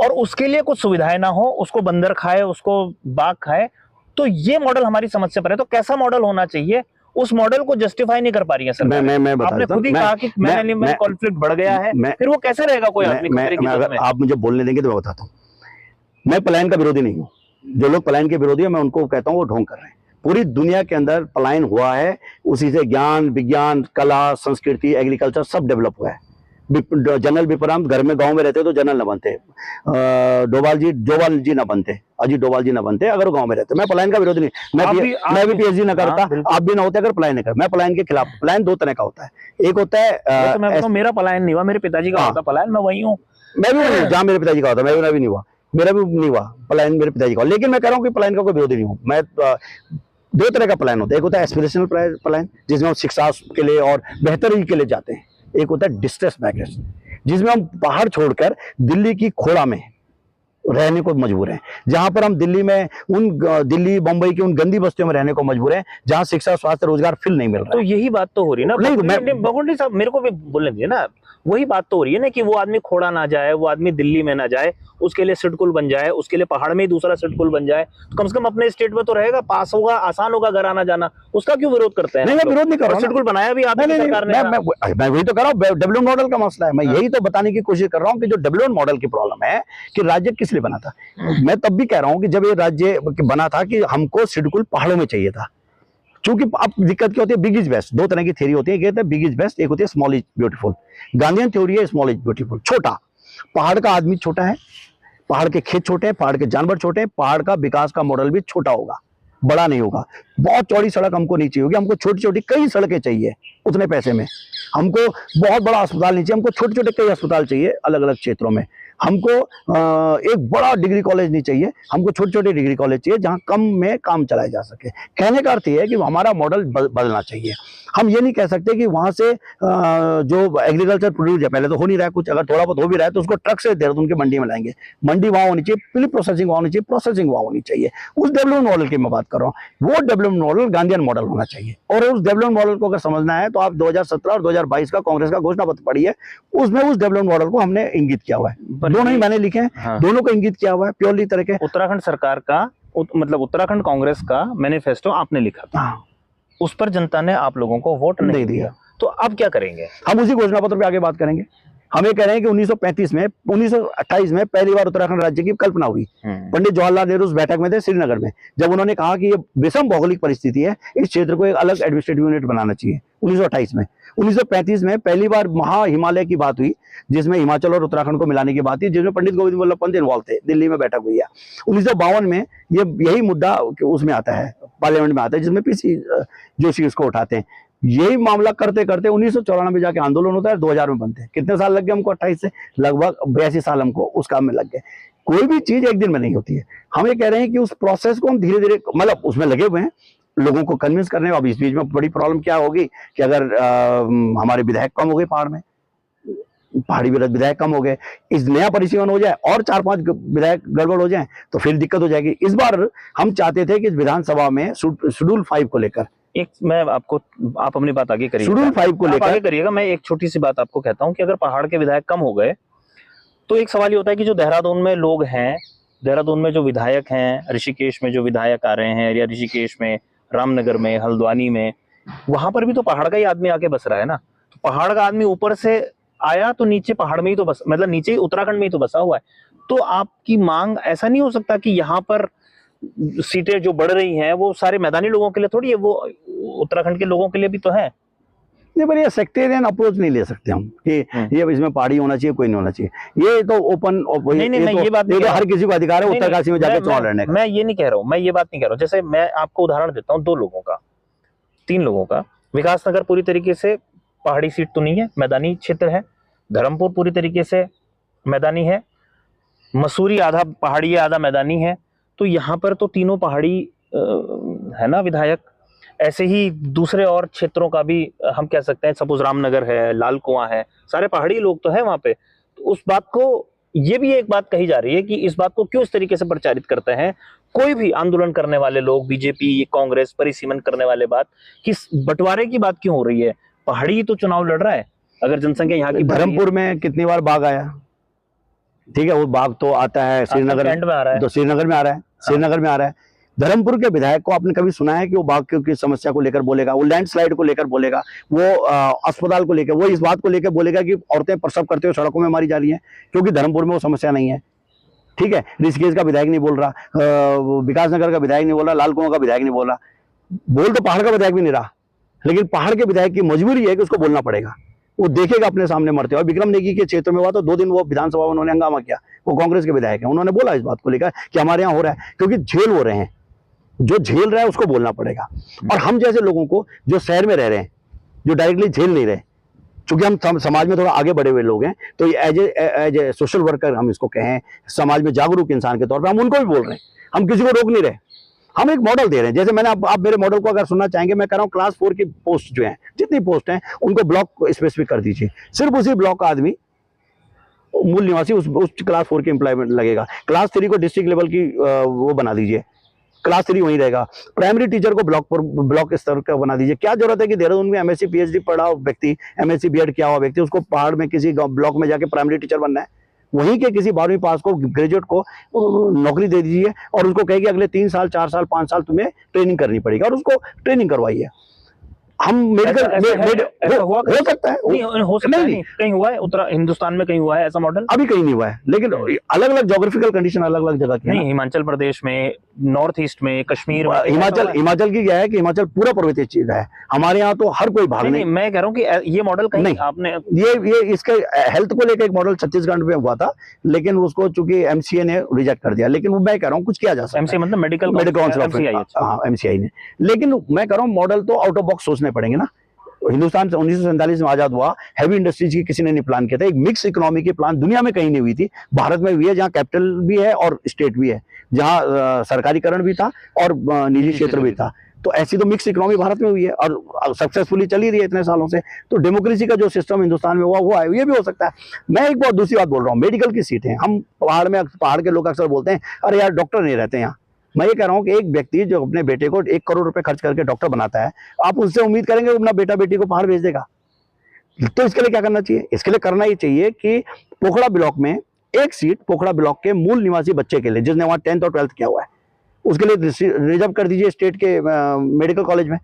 और उसके लिए कुछ सुविधाएं ना हो, उसको बंदर खाए, उसको बाघ खाए। तो ये मॉडल हमारी समझ से परे। तो कैसा मॉडल होना चाहिए, उस मॉडल को जस्टिफाई नहीं कर पा रही है सरकार। आपने खुद ही कहा कि मैंने कॉन्फ्लिक्ट बढ़ गया है, फिर वो कैसे रहेगा कोई आदमी? अगर आप मुझे बोलने देंगे तो मैं बताता हूँ। मैं पलायन का विरोधी नहीं हूँ। जो लोग पलायन के विरोधी है, मैं उनको कहता हूँ वो ढोंग कर रहे हैं। पूरी दुनिया के अंदर पलायन हुआ है, उसी से ज्ञान, विज्ञान, कला, संस्कृति, एग्रीकल्चर सब डेवलप हुआ है। जनरल विपराम घर में, गांव में रहते तो जनरल न बनते, डोभाल जी ना बनते, अजीत डोभाल जी ना बनते अगर वो गांव में रहते। मैं पलायन का विरोधी नहीं, मैं भी पीएचडी ना करता, आप भी ना होते अगर पलायन नहीं कर। मैं पलायन के खिलाफ। पलायन दो तरह का होता है। एक होता है मेरा पलायन नहीं हुआ, मेरे पिताजी का होता पलायन, मैं वही हूँ। मैं भी जहाँ मेरे पिताजी का होता, मैं भी नहीं हुआ, मेरा भी नहीं हुआ पलायन मेरे पिताजी का। लेकिन मैं कह रहा हूँ कि पलायन का कोई विरोधी नहीं हूँ। मैं दो तरह का पलायन होता है। एक होता है एस्पिरेशनल पलायन, जिसमें हम शिक्षा के लिए और बेहतरी के लिए जाते हैं। एक होता है डिस्ट्रेस माइग्रेशन, जिसमें हम पहाड़ छोड़कर दिल्ली की खोड़ा में रहने को मजबूर हैं, जहां पर हम दिल्ली बम्बई की उन गंदी बस्तियों में रहने को मजबूर हैं, जहां शिक्षा, स्वास्थ्य, रोजगार फिल नहीं मिल रहा। तो यही बात तो हो रही है ना। भगवंती साहब मेरे को भी बोलने दीजिए ना, वही बात तो हो रही है ना कि वो आदमी खोड़ा ना जाए, वो आदमी दिल्ली में ना जाए, उसके लिए सिडकुल बन जाए, उसके लिए पहाड़ में ही दूसरा सिडकुल बन जाए, तो कम से कम अपने स्टेट में तो रहेगा, पास होगा, आसान होगा घर आना जाना। उसका क्यों विरोध करते हैं? नहीं, मैं विरोध नहीं कर रहा हूं। सिडकुल बनाया भी आपकी सरकार ने। मैं वही तो कर रहा हूँ, डेवलपमेंट मॉडल का मसला है। मैं यही तो बताने की कोशिश कर रहा हूँ कि जो डेवलपमेंट मॉडल की प्रॉब्लम है कि राज्य किस लिए बना था। मैं तब भी कह रहा हूँ कि जब ये राज्य बना था कि हमको सिडकुल पहाड़ों में चाहिए था। क्योंकि अब दिक्कत क्या होती है, बिग इज बेस्ट। दो तरह की थ्योरी होती है, एक होता है बिग इज बेस्ट, एक होती है small is beautiful. Gandhian theory है स्मॉल इज ब्यूटीफुल। छोटा, पहाड़ का आदमी छोटा है, पहाड़ के खेत छोटे हैं, पहाड़ के जानवर छोटे हैं, पहाड़ का विकास का मॉडल भी छोटा होगा, बड़ा नहीं होगा। बहुत चौड़ी सड़क हमको नहीं चाहिए होगी, हमको छोटी छोटी कई सड़कें चाहिए उतने पैसे में। हमको बहुत बड़ा अस्पताल नहीं चाहिए, हमको छोटे छोटे कई अस्पताल चाहिए अलग अलग क्षेत्रों में। हमको एक बड़ा डिग्री कॉलेज नहीं चाहिए, हमको छोटे छोटे डिग्री कॉलेज चाहिए जहां कम में काम चलाया जा सके। कहने का अर्थ ये है कि हमारा मॉडल बदलना चाहिए। हम ये नहीं कह सकते कि वहां से जो एग्रीकल्चर प्रोड्यूस है, पहले तो हो नहीं रहा है कुछ, अगर थोड़ा बहुत हो भी रहा है तो उसको ट्रक से देहरादून की मंडी में लाएंगे। मंडी वहां होनी चाहिए, प्री प्रोसेसिंग वहां होनी चाहिए, प्रोसेसिंग वहां होनी चाहिए। उस डेवलपमेंट मॉडल की मैं बात कर रहा हूँ। वो डेवलपमेंट मॉडल गांधीयन मॉडल होना चाहिए। और उस डेवलपमेंट मॉडल को अगर समझना है तो आप 2017 और 2022 का कांग्रेस का घोषणा पत्र पढ़िए, उसमें उस डेवलपमेंट मॉडल को हमने इंगित किया हुआ है। दोनों ही मैंने लिखे हैं। हाँ। दोनों को इंगित किया हुआ है प्योरली तरह के। उत्तराखंड सरकार का मतलब उत्तराखंड कांग्रेस का मैनिफेस्टो आपने लिखा था। हाँ। उस पर जनता ने आप लोगों को वोट नहीं दिया। तो अब क्या करेंगे? हम उसी घोषणा पत्र पे आगे बात करेंगे। हम ये कह रहे हैं कि 1935 में 1928 में पहली बार उत्तराखंड राज्य की कल्पना हुई। पंडित जवाहरलाल नेहरू उस बैठक में थे श्रीनगर में, जब उन्होंने कहा कि ये विषम भौगोलिक परिस्थिति है, इस क्षेत्र को एक अलग एडमिनिस्ट्रेटिव यूनिट बनाना चाहिए 1928 में। 1935 में पहली बार महा हिमालय की बात हुई, जिसमें हिमाचल और उत्तराखंड को मिलाने की बात थी, जिसमें पंडित गोविंद वल्लभ पंत इन्वॉल्व थे, दिल्ली में बैठक हुई है। 1952 में यही मुद्दा उसमें आता है, पार्लियामेंट में आता है, जिसमें पीसी जोशी उसको उठाते हैं। यही मामला करते करते 1994 में जाके आंदोलन होता है, 2000 में बनते हैं। कितने साल लग गए हमको? 28 से लगभग 82 साल हमको उस काम में लग गए। कोई भी चीज एक दिन में नहीं होती है। हम ये कह रहे हैं कि उस प्रोसेस को हम धीरे धीरे, मतलब उसमें लगे हुए हैं, लोगों को कन्विंस करने। अब इस बीच में बड़ी प्रॉब्लम क्या होगी कि अगर हमारे विधायक कम हो गए पहाड़ में, पहाड़ी विधायक कम हो गए, इस नया परिसीमन हो जाए और 4-5 विधायक गड़बड़ हो जाए तो फिर दिक्कत हो जाएगी। इस बार हम चाहते थे कि इस विधानसभा में शेड्यूल 5 को लेकर, एक मैं आपको, आप अपनी बात आगे करिए, शेड्यूल 5 को लेकर आगे करिएगा। मैं एक छोटी सी बात आपको कहता हूं कि अगर पहाड़ के विधायक कम हो गए तो एक सवाल ये होता है कि जो देहरादून में लोग हैं, देहरादून में जो विधायक हैं, ऋषिकेश में जो विधायक आ रहे हैं, या ऋषिकेश में, रामनगर में, हल्द्वानी में, वहां पर भी तो पहाड़ का ही आदमी आके बस रहा है ना। तो पहाड़ का आदमी ऊपर से आया तो नीचे पहाड़ में ही तो बस, मतलब नीचे ही उत्तराखंड में ही तो बसा हुआ है। तो आपकी मांग, ऐसा नहीं हो सकता कि यहाँ पर सीटें जो बढ़ रही हैं वो सारे मैदानी लोगों के लिए थोड़ी है, वो उत्तराखंड के लोगों के लिए भी तो है। नहीं, पर ये सेक्टेरियन अप्रोच नहीं ले सकते हम कि ये इसमें पहाड़ी होना चाहिए, कोई नहीं होना चाहिए। ये तो ओपन, नहीं, मैं ये बात नहीं, हर किसी को अधिकार है उत्तरकाशी में जाकर चुनाव लड़ने का। मैं ये नहीं कह रहा हूँ, मैं ये बात नहीं कह रहा हूँ। जैसे मैं आपको उदाहरण देता हूँ 2 लोगों का, 3 लोगों का। विकासनगर पूरी तरीके से पहाड़ी सीट तो नहीं है, मैदानी क्षेत्र है। धर्मपुर पूरी तरीके से मैदानी है। मसूरी आधा पहाड़ी है, आधा मैदानी है। तो यहाँ पर तो तीनों पहाड़ी है ना विधायक। ऐसे ही दूसरे और क्षेत्रों का भी हम कह सकते हैं, सपोज रामनगर है, लाल कुआं है, सारे पहाड़ी लोग तो है वहां पे। तो उस बात को, ये भी एक बात कही जा रही है कि इस बात को क्यों इस तरीके से प्रचारित करते हैं कोई भी आंदोलन करने वाले लोग, बीजेपी, कांग्रेस, परिसीमन करने वाले, बात कि बंटवारे की बात क्यों हो रही है? पहाड़ी तो चुनाव लड़ रहा है। अगर जनसंख्या यहाँ की, धर्मपुर में कितनी बार बाघ आया, ठीक है, वो बाघ तो आता है श्रीनगर में आ रहा है, तो श्रीनगर में आ रहा है, श्रीनगर में आ रहा है। धर्मपुर के विधायक को आपने कभी सुना है कि वो बाघ की समस्या को लेकर बोलेगा, वो लैंडस्लाइड को लेकर बोलेगा, वो अस्पताल को लेकर, वो इस बात को लेकर बोलेगा कि औरतें प्रसव करते हुए सड़कों में मारी जा रही हैं, क्योंकि धर्मपुर में वो समस्या नहीं है। ठीक है, ऋषिकेश का विधायक नहीं बोल रहा, विकासनगर का विधायक नहीं बोल रहा, लाल कुआं का विधायक नहीं बोल रहा, बोल तो पहाड़ का विधायक भी नहीं रहा। लेकिन पहाड़ के विधायक की मजबूरी है कि उसको बोलना पड़ेगा। वो देखेगा अपने सामने मरते। और विक्रम नेगी के क्षेत्र में हुआ तो 2 दिन वो विधानसभा में उन्होंने हंगामा किया। वो कांग्रेस के विधायक हैं, उन्होंने बोला इस बात को लेकर कि हमारे यहाँ हो रहा है, क्योंकि झेल हो रहे हैं, जो झेल रहा है उसको बोलना पड़ेगा। और हम जैसे लोगों को जो शहर में रह रहे हैं, जो डायरेक्टली झेल नहीं रहे, क्योंकि हम समाज में थोड़ा आगे बढ़े हुए लोग हैं, तो एज ए सोशल वर्कर हम इसको कहें, समाज में जागरूक इंसान के तौर पर हम उनको भी बोल रहे हैं, हम किसी को रोक नहीं रहे, हम एक मॉडल दे रहे हैं। जैसे मैंने आप मेरे मॉडल को अगर सुनना चाहेंगे, मैं कह रहा हूँ क्लास 4 की पोस्ट जो है, जितनी पोस्ट हैं उनको ब्लॉक स्पेसिफिक कर दीजिए। सिर्फ उसी ब्लॉक का आदमी, मूल निवासी, उस क्लास 4 की एम्प्लॉयमेंट लगेगा। क्लास 3 को डिस्ट्रिक्ट लेवल की वो बना दीजिए, क्लास 3 वहीं रहेगा। प्राइमरी टीचर को ब्लॉक स्तर का बना दीजिए। क्या जरूरत है कि देहरादून में एमएससी पीएचडी पढ़ा हुआ व्यक्ति, एमएससी बीएड किया हुआ व्यक्ति, उसको पहाड़ में किसी ब्लॉक में जाके प्राइमरी टीचर बनना है? वहीं के किसी 12वीं पास को, ग्रेजुएट को नौकरी दे दीजिए और उसको कहेगी अगले 3 साल, 4 साल, 5 साल तुम्हें ट्रेनिंग करनी पड़ेगी, और उसको ट्रेनिंग करवाइए। हम मेडिकल हो सकता है, हो सकता है, कहीं हुआ है उत्तर हिंदुस्तान में, कहीं हुआ है ऐसा मॉडल? अभी कहीं नहीं हुआ है, लेकिन अलग अलग ज्योग्राफिकल कंडीशन अलग अलग जगह की। नहीं, हिमाचल प्रदेश में, नॉर्थ ईस्ट में, कश्मीर में, हिमाचल की क्या है कि हिमाचल पूरा पर्वतीय चीज है, हमारे यहाँ तो हर कोई भाग नहीं। मैं कह रहा हूँ कि ये मॉडल कहीं आपने, ये इसके हेल्थ को लेकर एक मॉडल छत्तीसगढ़ में हुआ था, लेकिन उसको चूंकि एमसीए ने रिजेक्ट कर दिया। लेकिन वो मैं कह रहा हूँ कुछ किया जा सकता है, एमसीए मतलब मेडिकल काउंसिल ऑफ इंडिया, हाँ एमसीआई ने। लेकिन मैं कह रहा हूँ मॉडल तो आउट ऑफ बॉक्स सोचने पड़ेंगे ना। हिंदुस्तान 1947 में आजाद हुआ, हैवी इंडस्ट्रीज की किसी ने नहीं प्लान किया था। एक मिक्स इकोनॉमी की प्लान दुनिया में कहीं नहीं हुई थी, भारत में हुई है, जहाँ कैपिटल भी है और स्टेट भी है, जहाँ सरकारीकरण भी था और निजी क्षेत्र भी था। तो ऐसी तो मिक्स इकोनॉमी भारत में हुई है और सक्सेसफुली चली रही है इतने सालों से। तो डेमोक्रेसी का जो सिस्टम हिंदुस्तान में हुआ है, ये भी हो सकता है। मैं एक बहुत दूसरी बात बोल रहा हूँ, मेडिकल की सीटें, हम पहाड़ के लोग अक्सर बोलते हैं अरे यार डॉक्टर नहीं रहते यहाँ। मैं ये कह रहा हूँ कि एक व्यक्ति जो अपने बेटे को 1 करोड़ रुपए खर्च करके डॉक्टर बनाता है, आप उससे उम्मीद करेंगे अपना बेटा बेटी को पहाड़ भेज देगा? तो इसके लिए क्या करना चाहिए? इसके लिए करना ये चाहिए कि पोखड़ा ब्लॉक में एक सीट, पोखड़ा ब्लॉक के मूल निवासी बच्चे के लिए, जिसने वहां 10th और 12th किया हुआ है, उसके लिए रिजर्व कर दीजिए स्टेट के मेडिकल कॉलेज में।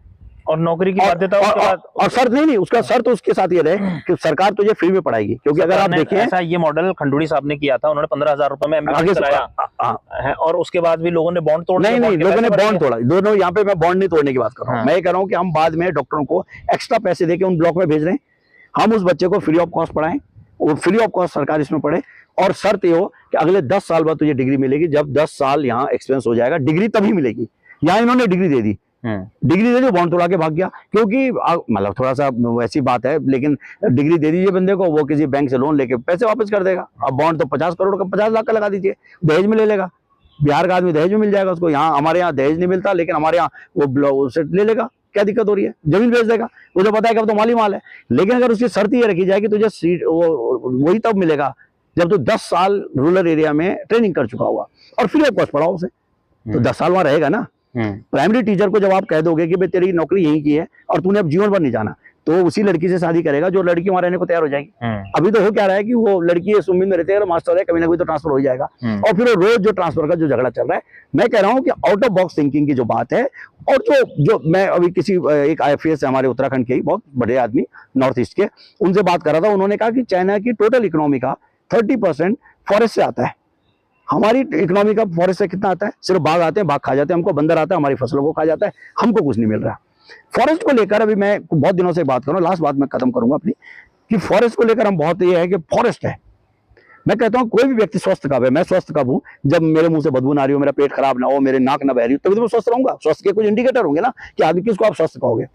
और नौकरी की बाध्यता उसके बाद और शर्त नहीं, उसका शर्त उसके साथ ये रहे कि सरकार तुझे फ्री में पढ़ाएगी, क्योंकि अगर आप देखें ऐसा ये मॉडल खंडूड़ी साहब ने किया था, उन्होंने 15,000 रुपए में एमबीबीएस कराया है, और उसके बाद भी लोगों ने बॉन्ड तोड़ दिया। नहीं, लोगों ने बॉन्ड तोड़ा। दोनों यहाँ पे मैं बॉन्ड नहीं तोड़ने की बात कर रहा हूँ, मैं कह रहा हूँ कि हम बाद में डॉक्टरों को एक्स्ट्रा पैसे देके उन ब्लॉक में भेज रहे हैं, हम उस बच्चे को फ्री ऑफ कॉस्ट पढ़ाएं, वो फ्री ऑफ कॉस्ट सरकार इसमें पढ़े, और शर्त ये हो कि अगले 10 साल बाद तुझे डिग्री मिलेगी। जब 10 साल यहाँ एक्सपीरियंस हो जाएगा, डिग्री तभी मिलेगी। यहाँ इन्होंने डिग्री दे दी, बॉन्ड तोड़ा के भाग गया, क्योंकि मतलब थोड़ा सा वैसी बात है, लेकिन डिग्री दे दीजिए बंदे को, वो किसी बैंक से लोन लेके पैसे वापस कर देगा। अब बॉन्ड तो 50 करोड़ का 50 लाख का लगा दीजिए, दहेज में ले लेगा। बिहार का आदमी दहेज में मिल जाएगा उसको, यहाँ हमारे यहाँ दहेज नहीं मिलता, लेकिन हमारे यहाँ वो सेट ले लेगा। क्या दिक्कत हो रही है? जमीन बेच देगा, मुझे पता है कि अब तो माली माल है। लेकिन अगर उसकी शर्त ये रखी जाए कि तुझे सीट वही तब मिलेगा जब तू 10 साल रूरल एरिया में ट्रेनिंग कर चुका हुआ, और फ्री ऑफ कॉस्ट पढ़ाओ उसे, तो 10 साल वहां रहेगा ना। प्राइमरी टीचर को जब आप कह दोगे कि भाई तेरी नौकरी यहीं की है और तूने अब जीवन भर नहीं जाना, तो उसी लड़की से शादी करेगा जो लड़की वहां रहने को तैयार हो जाएगी। अभी तो हो क्या रहा है कि वो लड़की इस उम्मीद में रहती है मास्टर है, कभी ना कभी तो ट्रांसफर हो जाएगा, और फिर रोज जो ट्रांसफर का जो झगड़ा चल रहा है। मैं कह रहा हूं कि आउट ऑफ बॉक्स थिंकिंग की जो बात है, और जो मैं अभी किसी एक IFS है हमारे उत्तराखंड के ही बहुत बड़े आदमी नॉर्थ ईस्ट के, उनसे बात कर रहा था। उन्होंने कहा कि चाइना की टोटल इकोनॉमी का 30% फॉरेस्ट से आता है, हमारी इकोनॉमी का फॉरेस्ट से कितना आता है? सिर्फ बाघ आते हैं, बाघ खा जाते हैं हमको, बंदर आता है हमारी फसलों को खा जाता है, हमको कुछ नहीं मिल रहा। फॉरेस्ट को लेकर अभी मैं बहुत दिनों से बात कर रहा हूँ, लास्ट बात मैं खत्म करूंगा अपनी, कि फॉरेस्ट को लेकर हम बहुत ये है कि फॉरेस्ट है। मैं कहता हूँ कोई भी व्यक्ति स्वस्थ कब है? मैं स्वस्थ कब हूँ? जब मेरे मुंह से बदबू ना रही हो, मेरा पेट खराब ना हो, मेरे नाक ना बह रही हो, तभी तो मैं स्वस्थ रहूंगा। स्वस्थ के कुछ इंडिकेटर होंगे ना कि आदमी किसको आप स्वस्थ कहोगे।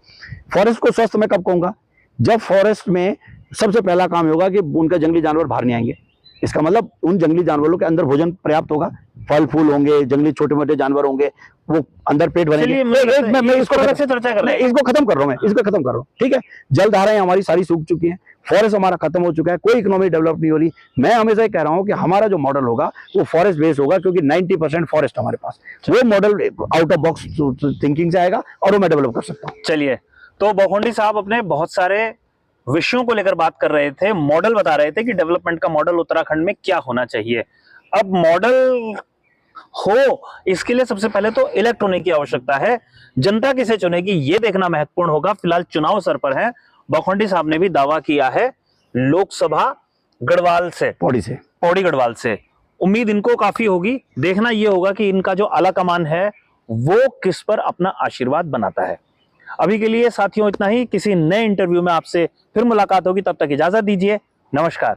फॉरेस्ट को स्वस्थ मैं कब कहूंगा? जब फॉरेस्ट में सबसे पहला काम होगा कि उनका जंगली जानवर बाहर नहीं आएंगे। इसका मतलब उन जंगली जानवरों के अंदर भोजन पर्याप्त होगा, फल फूल होंगे, जंगली छोटे मोटे जानवर होंगे, वो अंदर पेट भरेंगे। मैं इसको चर्चा कर रहा हूं, इसको खत्म कर रहा हूं, मैं इसको खत्म कर रहा हूं, ठीक है। जलधाराएं हमारी सारी सूख चुकी हैं, फॉरेस्ट हमारा खत्म हो चुका है, कोई इकोनॉमी डेवलप नहीं हो रही। मैं हमेशा कह रहा हूं कि हमारा जो मॉडल होगा वो फॉरेस्ट बेस्ड होगा, क्योंकि 90% फॉरेस्ट हमारे पास, वो model out of box thinking से आएगा और वो मैं डेवलप कर सकता हूँ। चलिए, तो बखोंडी साहब अपने बहुत सारे विषयों को लेकर बात कर रहे थे, मॉडल बता रहे थे कि डेवलपमेंट का मॉडल उत्तराखंड में क्या होना चाहिए। अब मॉडल हो, इसके लिए सबसे पहले तो इलेक्ट होने की आवश्यकता है। जनता किसे चुनेगी ये देखना महत्वपूर्ण होगा। फिलहाल चुनाव सर पर है। बखोंडी साहब ने भी दावा किया है लोकसभा गढ़वाल से, पौड़ी गढ़वाल से। उम्मीद इनको काफी होगी। देखना यह होगा कि इनका जो आला कमान है वो किस पर अपना आशीर्वाद बनाता है। अभी के लिए साथियों इतना ही। किसी नए इंटरव्यू में आपसे फिर मुलाकात होगी, तब तक इजाजत दीजिए। नमस्कार।